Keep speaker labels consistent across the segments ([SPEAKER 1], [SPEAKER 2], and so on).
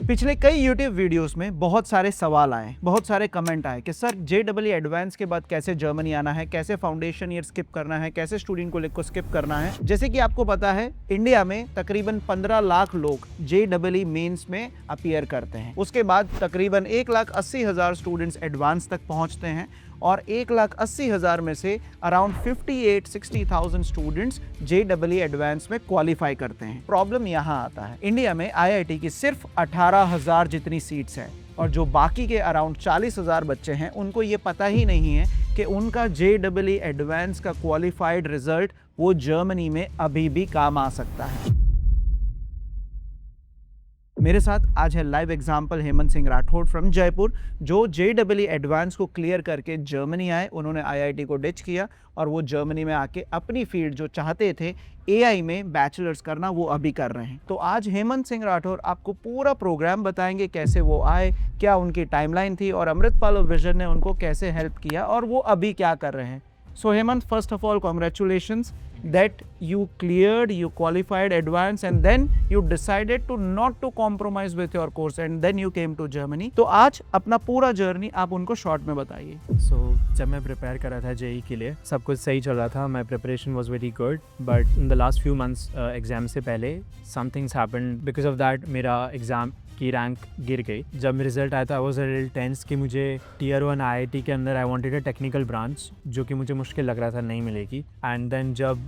[SPEAKER 1] पिछले कई YouTube videos में बहुत सारे सवाल आए, बहुत सारे कमेंट आए कि सर JEE एडवांस के बाद कैसे जर्मनी आना है, कैसे फाउंडेशन ईयर स्किप करना है, कैसे स्टूडेंट कॉलेज को स्किप करना है। जैसे कि आपको पता है इंडिया में तकरीबन 15 लाख लोग JEE मेंस में अपीयर करते हैं। उसके बाद तकरीबन 1,80,000 स्टूडेंट्स एडवांस तक पहुंचते हैं और 1,80,000 में से अराउंड 58-60,000 स्टूडेंट्स JEE एडवांस में क्वालिफाई करते हैं। प्रॉब्लम यहाँ आता है, इंडिया में IIT की सिर्फ 18,000 जितनी सीट्स हैं और जो बाकी के अराउंड 40,000 बच्चे हैं उनको ये पता ही नहीं है कि उनका JEE एडवांस का क्वालिफाइड रिजल्ट वो जर्मनी में अभी भी काम आ सकता है। मेरे साथ आज है live example Hemant Singh Rathore from Jaipur, जो JEE एडवांस को क्लियर करके जर्मनी आए। उन्होंने IIT को डिच किया और वो जर्मनी में आके अपनी फील्ड जो चाहते थे AI में बैचलर्स करना, वो अभी कर रहे हैं। तो आज हेमंत सिंह राठौड़ आपको पूरा प्रोग्राम बताएंगे, कैसे वो आए, क्या उनकी टाइमलाइन थी और अमृतपाल विजन ने उनको कैसे हेल्प किया और वो अभी क्या कर रहे हैं। So Hemant, first of all, congratulations that you cleared, you qualified advance and then you decided to not to compromise with your course and then you came to Germany. तो आज अपना पूरा जर्नी आप उनको शॉर्ट में बताइए।
[SPEAKER 2] So जब मैं प्रिपेयर कर रहा था JEE के लिए, सब कुछ सही चल रहा था, my preparation was very good, but in the last few months exam से पहले some things happened, because of that मेरा एग्जाम की रैंक गिर गई। जब मेरा रिजल्ट आया था I was a little tense कि मुझे Tier 1 IIT के अंदर I wanted a technical branch, जो कि मुझे मुश्किल लग रहा था नहीं मिलेगी। एंड देन जब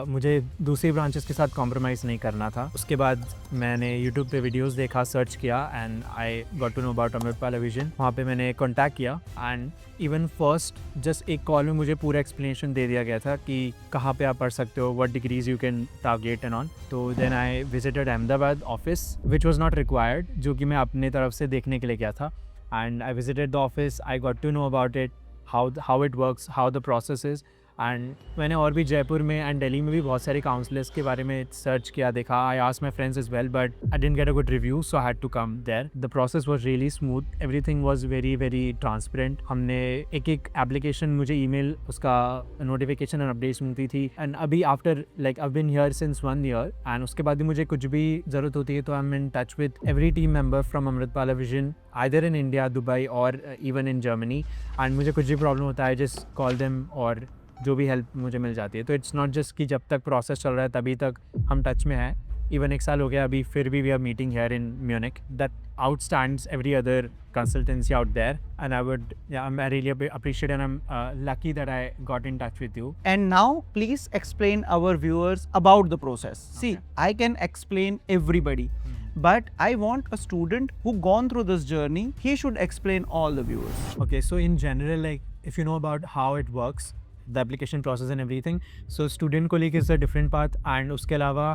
[SPEAKER 2] मुझे दूसरी ब्रांचेस के साथ कॉम्प्रोमाइज़ नहीं करना था, उसके बाद मैंने यूट्यूब पे वीडियोस देखा, सर्च किया and I got to know about Amritpal vision. वहाँ पे मैंने कॉन्टैक्ट किया एंड इवन फर्स्ट जस्ट एक कॉल में मुझे पूरा एक्सप्लेनेशन दे दिया गया था कि कहाँ पे आप पढ़ सकते हो, what degrees you can target and on. तो then I visited Ahmedabad office which was not required, जो कि मैं अपने तरफ से देखने के लिए गया था। And I visited the office, I got to know about it, how it works, how the process is. And मैंने और भी जयपुर में एंड दिल्ली में भी बहुत सारे काउंसलर्स के बारे में सर्च किया, देखा। I asked my friends as well but I didn't get a good review, so I had to come there. The process was really smooth, everything was very very transparent. हमने एक application, मुझे email उसका notification and updates मिलती थी। And अभी after like I been here since 1 year and उसके बाद भी मुझे कुछ भी ज़रूरत होती है तो I am in touch with every team member from Amritpal vision, either in India, Dubai or even in Germany। And मुझे कुछ भी प्रॉब्लम होता है जस्ट कॉल देम और जो भी हेल्प मुझे मिल जाती है। तो इट्स नॉट जस्ट कि जब तक प्रोसेस चल रहा है तभी तक हम टच में हैं। इवन 1 साल हो गया अभी, फिर भी we are meeting here in Munich. That outstands every other consultancy out there, and I really appreciate and I'm lucky that I got in touch with you.
[SPEAKER 1] And now please explain our viewers about the process. See, I can explain everybody, but I want a student who gone through this journey, he should explain all the viewers.
[SPEAKER 2] Okay, so in general, like if you know about how it works, the application process and everything, so student colleague is a different path, and उसके अलावा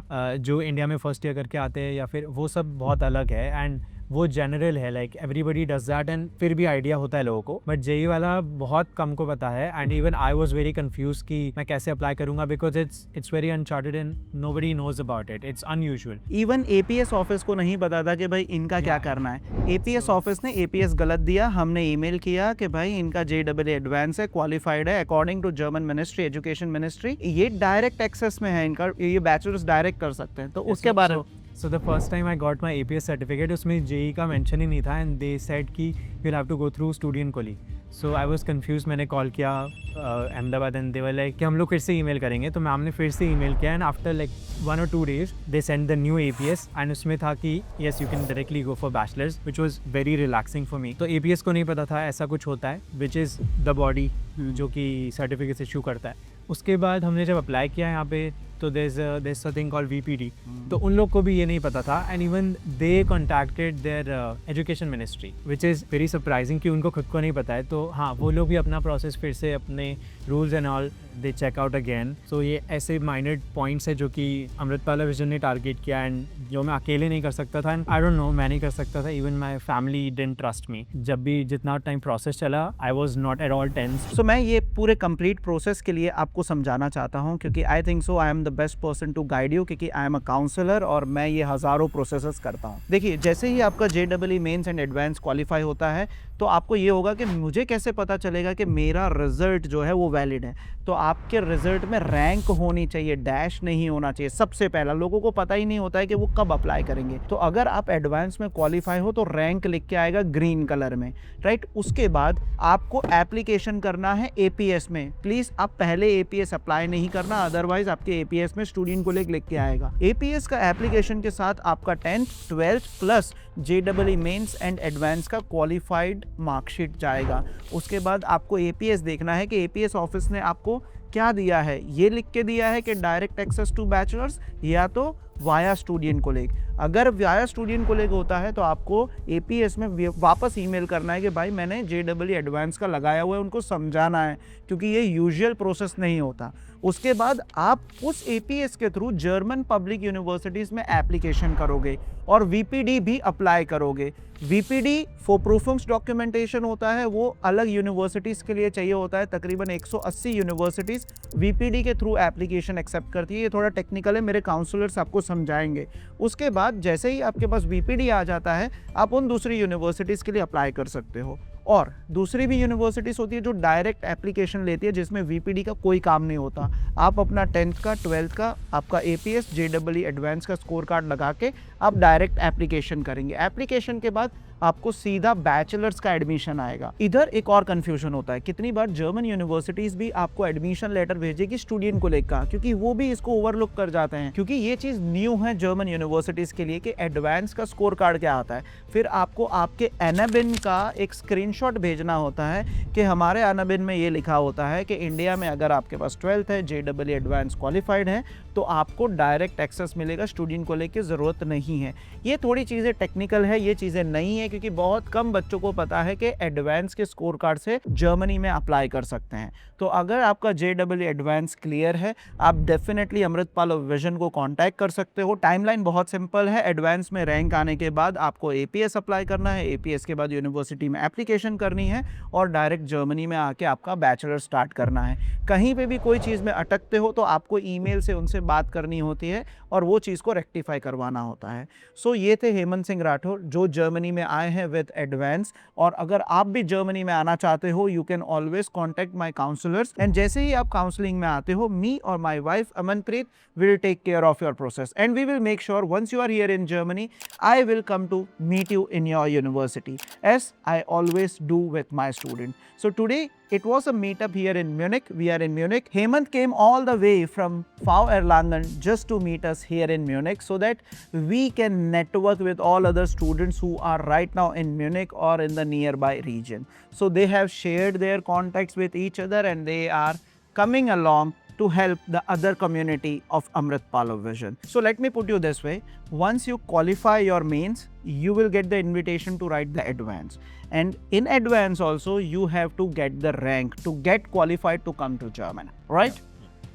[SPEAKER 2] जो India में first year करके आते हैं या फिर वो सब बहुत अलग है एंड वो जनरल है, like everybody does that and फिर भी आइडिया होता है लोगों को। बट JEE वाला बहुत कम को पता है and even I was very confuse कि मैं कैसे अप्लाई करूंगा, because it's very uncharted and nobody knows about it, it's unusual.
[SPEAKER 1] Even APS office को नहीं पता था कि भाई इनका क्या करना है। APS ऑफिस ने APS गलत दिया, हमने ईमेल किया कि भाई इनका JEE एडवांस है, क्वालिफाइड है according to German ministry, education ministry, ये डायरेक्ट एक्सेस में है, इनका ये बैचलर्स डायरेक्ट कर सकते हैं। तो उसके बारे में
[SPEAKER 2] So the first time I got my APS certificate, उसमें JEE का मेंशन ही नहीं था and they said कि you'll have to go through student colleague. So I was confused, मैंने कॉल किया Ahmedabad and they were like कि हम लोग फिर से ईमेल करेंगे। तो मैम ने फिर से ईमेल किया and after like 1 or 2 days they sent the new APS and उसमें था कि yes you can directly go for bachelor's, which was very relaxing for me। तो APS को नहीं पता था ऐसा कुछ होता है, which is the body जो कि सर्टिफिकेट इशू करता है। उसके बाद हमने जब अप्लाई किया यहाँ पे तो there's a thing called VPD, तो उन लोग को भी ये नहीं पता था and even they contacted there education ministry, which is very surprising कि उनको खुद को नहीं पता है। तो हाँ, वो लोग भी अपना प्रोसेस फिर से अपने rules and all they check out again. So ये ऐसे माइनर पॉइंट्स है जो कि अमृतपाल विजन ने टारगेट किया एंड जो मैं अकेले नहीं कर सकता था एंड आई डोंट नो मैं नहीं कर सकता था, even my family didn't trust me. जब भी जितना टाइम प्रोसेस चला I was not at all tense.
[SPEAKER 1] So मैं ये पूरे कंप्लीट प्रोसेस के लिए आपको समझाना चाहता हूँ क्योंकि I think so I am the best person to guide you, क्योंकि आई एम अ काउंसलर और मैं ये हज़ारों प्रोसेसेस करता हूँ। देखिए, जैसे ही आपका JEE mains and advance qualify होता है तो आपको ये होगा कि मुझे कैसे पता चलेगा कि मेरा रिजल्ट जो है वो वैलिड है। तो आपके रिजल्ट में रैंक होनी चाहिए, डैश नहीं होना चाहिए। सबसे पहला, लोगों को पता ही नहीं होता है कि वो कब अप्लाई करेंगे। तो अगर आप एडवांस में क्वालिफाई हो तो रैंक लिख के आएगा ग्रीन कलर में, राइट। उसके बाद आपको एप्लीकेशन करना है एपीएस में। प्लीज आप पहले एपीएस अप्लाई नहीं करना, अदरवाइज आपके एपीएस में स्टूडेंट को लिख के आएगा। एपीएस का एप्लीकेशन के साथ आपका 10th 12th plus JEE mains and advance का क्वालिफाइड मार्कशीट जाएगा। उसके बाद आपको एपीएस देखना है कि एपीएस ऑफिस ने आपको क्या दिया है। ये लिख के दिया है कि डायरेक्ट एक्सेस टू बैचलर्स या तो वाया स्टूडेंट कोलेग। अगर वाया स्टूडेंट कोलेग होता है तो आपको एपीएस में वापस ईमेल करना है कि भाई मैंने JEE एडवांस का लगाया हुआ है, उनको समझाना है, क्योंकि ये यूजुअल प्रोसेस नहीं होता। उसके बाद आप उस एपीएस के थ्रू जर्मन पब्लिक यूनिवर्सिटीज़ में एप्लीकेशन करोगे और वीपीडी भी अप्लाई करोगे। वीपीडी फॉर प्रूफिंग्स डॉक्यूमेंटेशन होता है, वो अलग यूनिवर्सिटीज़ के लिए चाहिए होता है। तकरीबन 180 यूनिवर्सिटीज़ वीपीडी के थ्रू एप्लीकेशन एक्सेप्ट करती है। ये थोड़ा टेक्निकल है, मेरे काउंसलर्स आपको समझाएंगे। उसके बाद जैसे ही आपके पास वीपीडी आ जाता है, आप उन दूसरी यूनिवर्सिटीज़ के लिए अप्लाई कर सकते हो। और दूसरी भी यूनिवर्सिटीज़ होती है जो डायरेक्ट एप्लीकेशन लेती है, जिसमें वीपीडी का कोई काम नहीं होता। आप अपना 10th का 12th का आपका एपीएस JEE एडवांस का स्कोर कार्ड लगा के आप डायरेक्ट एप्लीकेशन करेंगे। एप्लीकेशन के बाद आपको सीधा बैचलर्स का एडमिशन आएगा। इधर एक और कंफ्यूजन होता है, कितनी बार जर्मन यूनिवर्सिटीज़ भी आपको एडमिशन लेटर भेजेगी स्टूडेंट को लेकर, क्योंकि वो भी इसको ओवरलुक कर जाते हैं, क्योंकि ये चीज़ न्यू है जर्मन यूनिवर्सिटीज़ के लिए कि एडवांस का स्कोर कार्ड क्या आता है। फिर आपको आपके एनाबिन का एक स्क्रीनशॉट भेजना होता है कि हमारे एनाबिन में ये लिखा होता है कि इंडिया में अगर आपके पास 12th है, JEE एडवांस क्वालिफाइड है, तो आपको डायरेक्ट एक्सेस मिलेगा, स्टूडेंट को लेकर ज़रूरत नहीं है। ये थोड़ी चीज़ें टेक्निकल है, ये चीज़ें नहीं है, क्योंकि बहुत कम बच्चों को पता है कि एडवांस के स्कोर कार्ड से जर्मनी में अप्लाई कर सकते हैं। तो अगर आपका JEE एडवांस क्लियर है, आप डेफिनेटली अमृतपाल विजन को कांटेक्ट कर सकते हो। टाइमलाइन बहुत सिंपल है। एडवांस में रैंक आने के बाद आपको एपीएस अप्लाई करना है, एपीएस के बाद यूनिवर्सिटी में एप्लीकेशन करनी है और डायरेक्ट जर्मनी में आके आपका बैचलर स्टार्ट करना है। कहीं पे भी कोई चीज़ में अटकते हो तो आपको ईमेल से उनसे बात करनी होती है और वो चीज़ को रेक्टिफाई करवाना होता है। सो ये थे हेमंत सिंह राठौर जो जर्मनी में आए हैं विद एडवांस। और अगर आप भी जर्मनी में आना चाहते हो, you can always contact my counsellors, and जैसे ही आप काउंसलिंग में आते हो, मी और my wife Amanpreet will take care of your process, and we will make sure once you are here in Germany, I will come to meet you in your university, as I always do with my student. So today it was a meetup here in Munich. We are in Munich. Hemant came all the way from Fau Erlangen just to meet us here in Munich, so that we can network with all other students who are right now in Munich or in the nearby region. So they have shared their contacts with each other, and they are coming along to help the other community of Amritpal Vision. So let me put you this way, once you qualify your mains, you will get the invitation to write the advance, and in advance also you have to get the rank to get qualified to come to Germany, right?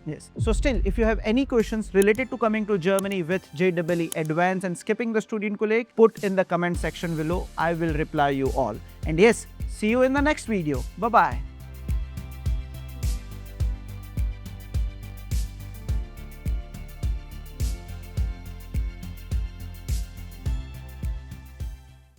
[SPEAKER 1] Yes. So still, if you have any questions related to coming to Germany with JEE Advance and skipping the student colleague, put in the comment section below. I will reply you all. And yes, see you in the next video. Bye-bye.